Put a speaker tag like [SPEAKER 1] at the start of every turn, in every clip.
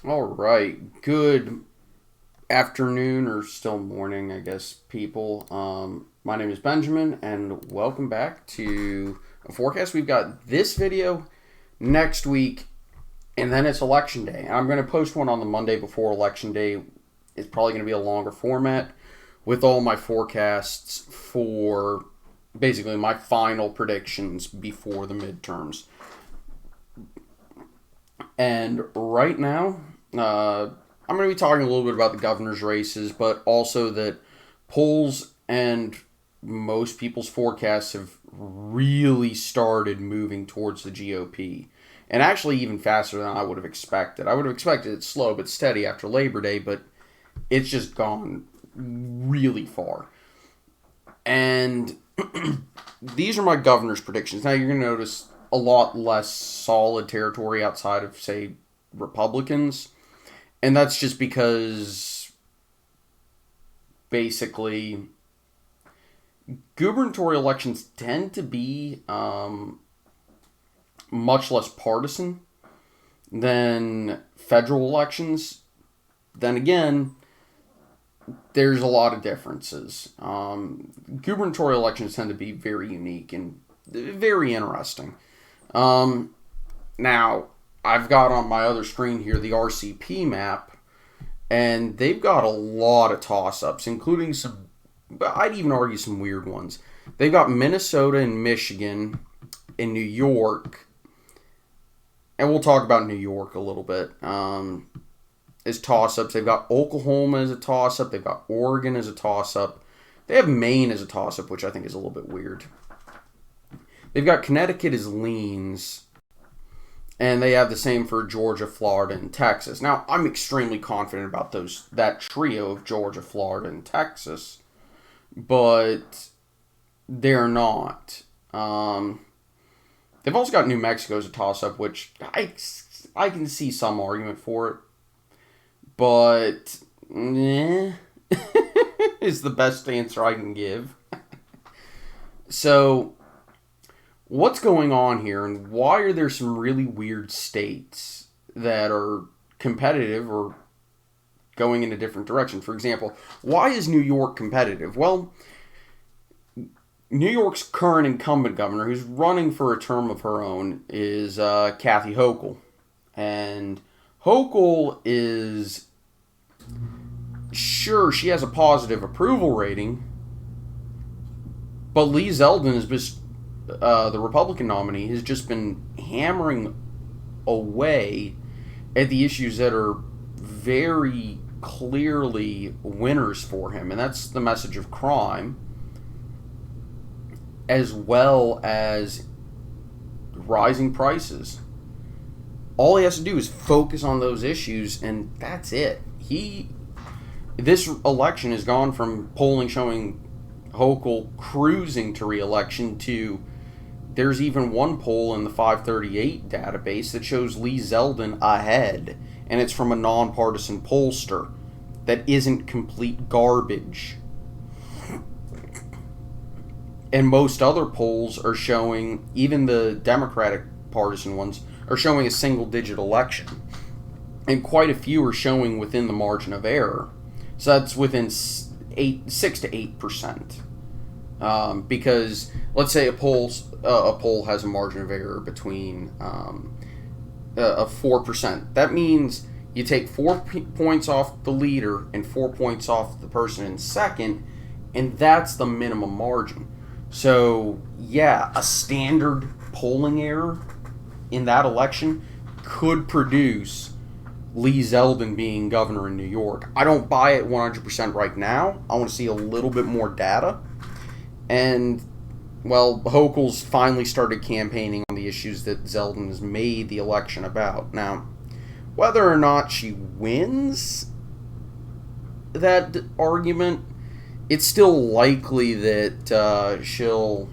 [SPEAKER 1] All right. Good afternoon or still morning, I guess, people. My name is Benjamin, and welcome back to a forecast. We've got this video next week, and then it's election day. I'm going to post one on the Monday before election day. It's probably going to be a longer format with all my forecasts for basically my final predictions before the midterms. And right now, I'm going to be talking a little bit about the governor's races, but also that polls and most people's forecasts have really started moving towards the GOP. And actually, even faster than I would have expected. I would have expected it slow but steady after Labor Day, but it's just gone really far. And these are my governor's predictions. Now, you're going to notice a lot less solid territory outside of, say, Republicans. And that's just because, basically, gubernatorial elections tend to be much less partisan than federal elections. Then again, there's a lot of differences. Gubernatorial elections tend to be very unique and very interesting. Now, I've got on my other screen here the RCP map, and they've got a lot of toss-ups, including some, I'd even argue some weird ones. They've got Minnesota and Michigan and New York, and we'll talk about New York a little bit, as toss-ups. They've got Oklahoma as a toss-up. They've got Oregon as a toss-up. They have Maine as a toss-up, which I think is a little bit weird. They've got Connecticut as leans, and they have the same for Georgia, Florida, and Texas. Now, I'm extremely confident about that trio of Georgia, Florida, and Texas, but they're not. They've also got New Mexico as a toss-up, which I can see some argument for it, but is the best answer I can give. So, what's going on here, and why are there some really weird states that are competitive or going in a different direction? For example, why is New York competitive? Well, New York's current incumbent governor, who's running for a term of her own, is Kathy Hochul. And Hochul is, sure, she has a positive approval rating, but Lee Zeldin has just, the Republican nominee, has just been hammering away at the issues that are very clearly winners for him, and that's the message of crime, as well as rising prices. All he has to do is focus on those issues, and that's it. This election has gone from polling showing Hochul cruising to re-election to there's even one poll in the 538 database that shows Lee Zeldin ahead, and it's from a nonpartisan pollster that isn't complete garbage. And most other polls are showing, even the Democratic partisan ones, are showing a single-digit election. And quite a few are showing within the margin of error. So that's within 6 to 8%. Because let's say a poll has a margin of error between of 4%. That means you take 4 points off the leader and 4 points off the person in second, and that's the minimum margin. So, yeah, a standard polling error in that election could produce Lee Zeldin being governor in New York. I don't buy it 100% right now. I want to see a little bit more data. And, well, Hochul's finally started campaigning on the issues that Zeldin has made the election about. Now, whether or not she wins that argument, it's still likely that she'll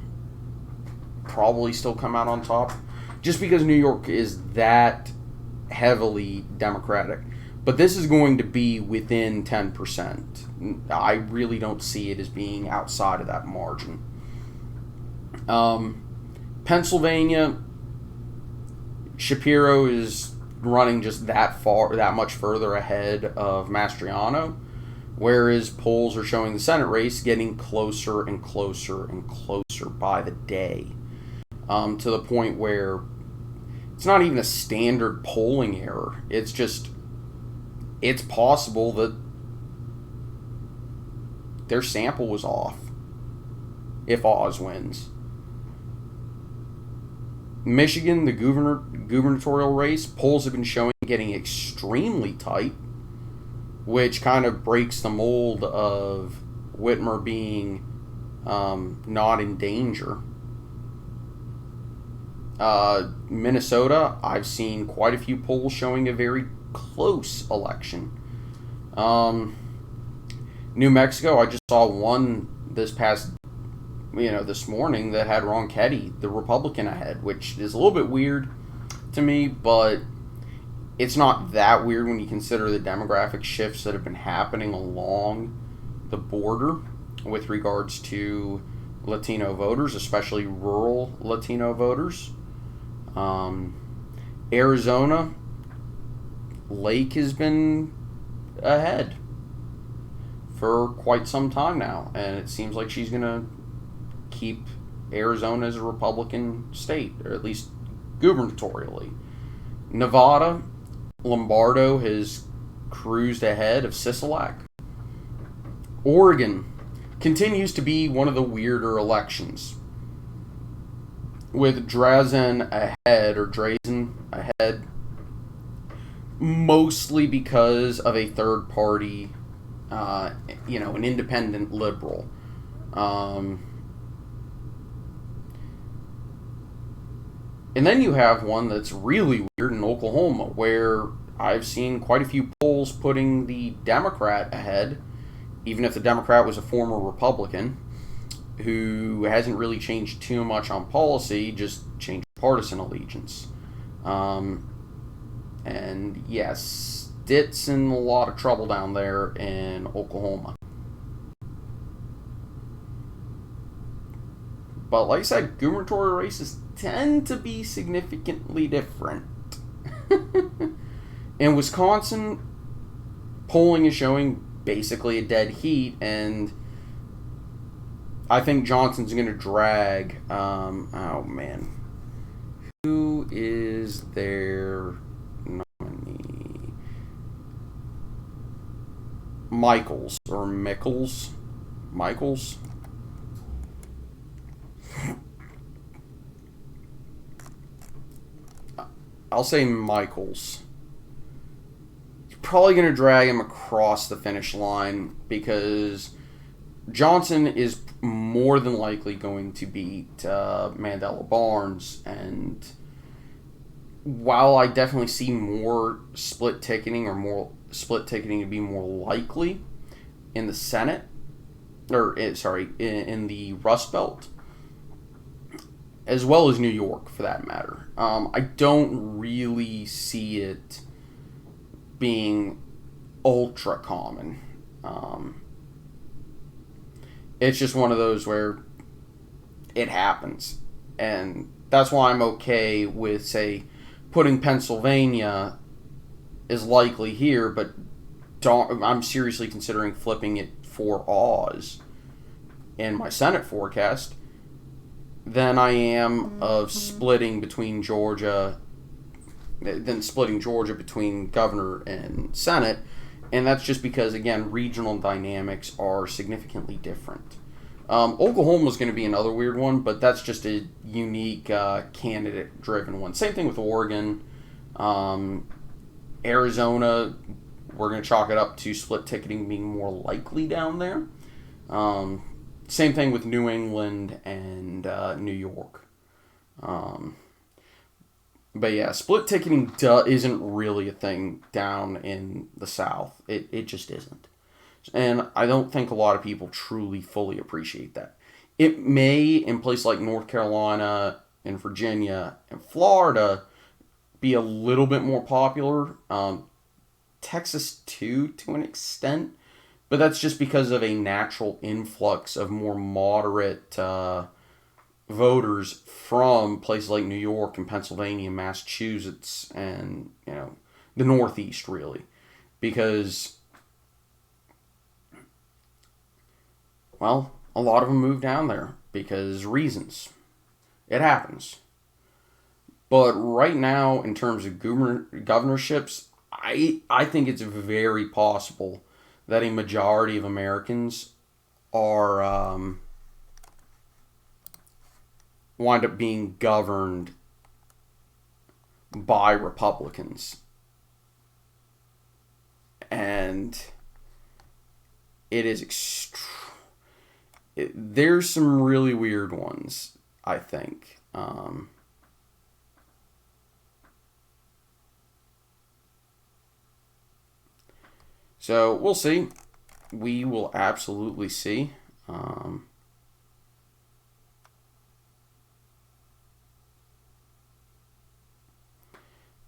[SPEAKER 1] probably still come out on top, just because New York is that heavily Democratic. But this is going to be within 10%. I really don't see it as being outside of that margin. Pennsylvania, Shapiro is running just that much further ahead of Mastriano, whereas polls are showing the Senate race getting closer and closer and closer by the day, to the point where it's not even a standard polling error. It's possible that their sample was off if Oz wins. Michigan, the gubernatorial race, polls have been showing getting extremely tight, which kind of breaks the mold of Whitmer being not in danger. Minnesota, I've seen quite a few polls showing a very close election. New Mexico, I just saw one this morning that had Ronchetti, the Republican, ahead, which is a little bit weird to me, but it's not that weird when you consider the demographic shifts that have been happening along the border with regards to Latino voters, especially rural Latino voters. Arizona, Lake has been ahead for quite some time now, and it seems like she's going to keep Arizona as a Republican state, or at least gubernatorially. Nevada, Lombardo has cruised ahead of Sisolak. Oregon continues to be one of the weirder elections, with Drazen ahead, mostly because of a third party, an independent liberal. And then you have one that's really weird in Oklahoma, where I've seen quite a few polls putting the Democrat ahead, even if the Democrat was a former Republican, who hasn't really changed too much on policy, just changed partisan allegiance. And yes, Stitt's in a lot of trouble down there in Oklahoma. But like I said, gubernatorial races tend to be significantly different. In Wisconsin, polling is showing basically a dead heat, and I think Johnson's going to drag. Who is their nominee? Michaels. I'll say Michaels. You're probably going to drag him across the finish line because Johnson is more than likely going to beat Mandela Barnes. And while I definitely see more split ticketing to be more likely in the Senate, in the Rust Belt, as well as New York, for that matter. I don't really see it being ultra common. It's just one of those where it happens. And that's why I'm okay with, say, putting Pennsylvania is likely here, but I'm seriously considering flipping it for Oz in my Senate forecast than I am of splitting Georgia between governor and Senate. And that's just because, again, regional dynamics are significantly different. Oklahoma's going to be another weird one, but that's just a unique candidate-driven one. Same thing with Oregon. Arizona, we're going to chalk it up to split ticketing being more likely down there. Same thing with New England and New York. But yeah, split ticketing isn't really a thing down in the South. It just isn't. And I don't think a lot of people truly fully appreciate that. It may, in places like North Carolina and Virginia and Florida, be a little bit more popular. Texas, too, to an extent. But that's just because of a natural influx of more moderate voters from places like New York and Pennsylvania, Massachusetts, and the Northeast, really, because, well, a lot of them moved down there because reasons. It happens. But right now, in terms of governorships, I think it's very possible that a majority of Americans are wind up being governed by Republicans. And it is there's some really weird ones, I think. So we'll see. We will absolutely see.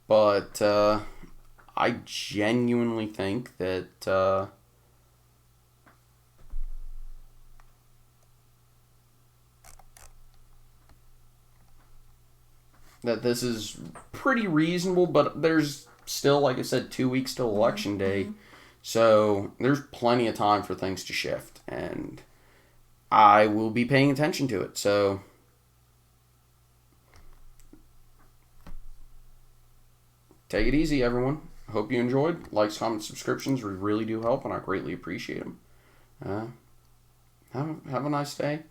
[SPEAKER 1] But I genuinely think that this is pretty reasonable, but there's still, like I said, 2 weeks till Election Day. So there's plenty of time for things to shift, and I will be paying attention to it. So take it easy, everyone. Hope you enjoyed. Likes, comments, subscriptions really do help, and I greatly appreciate them. Have a nice day.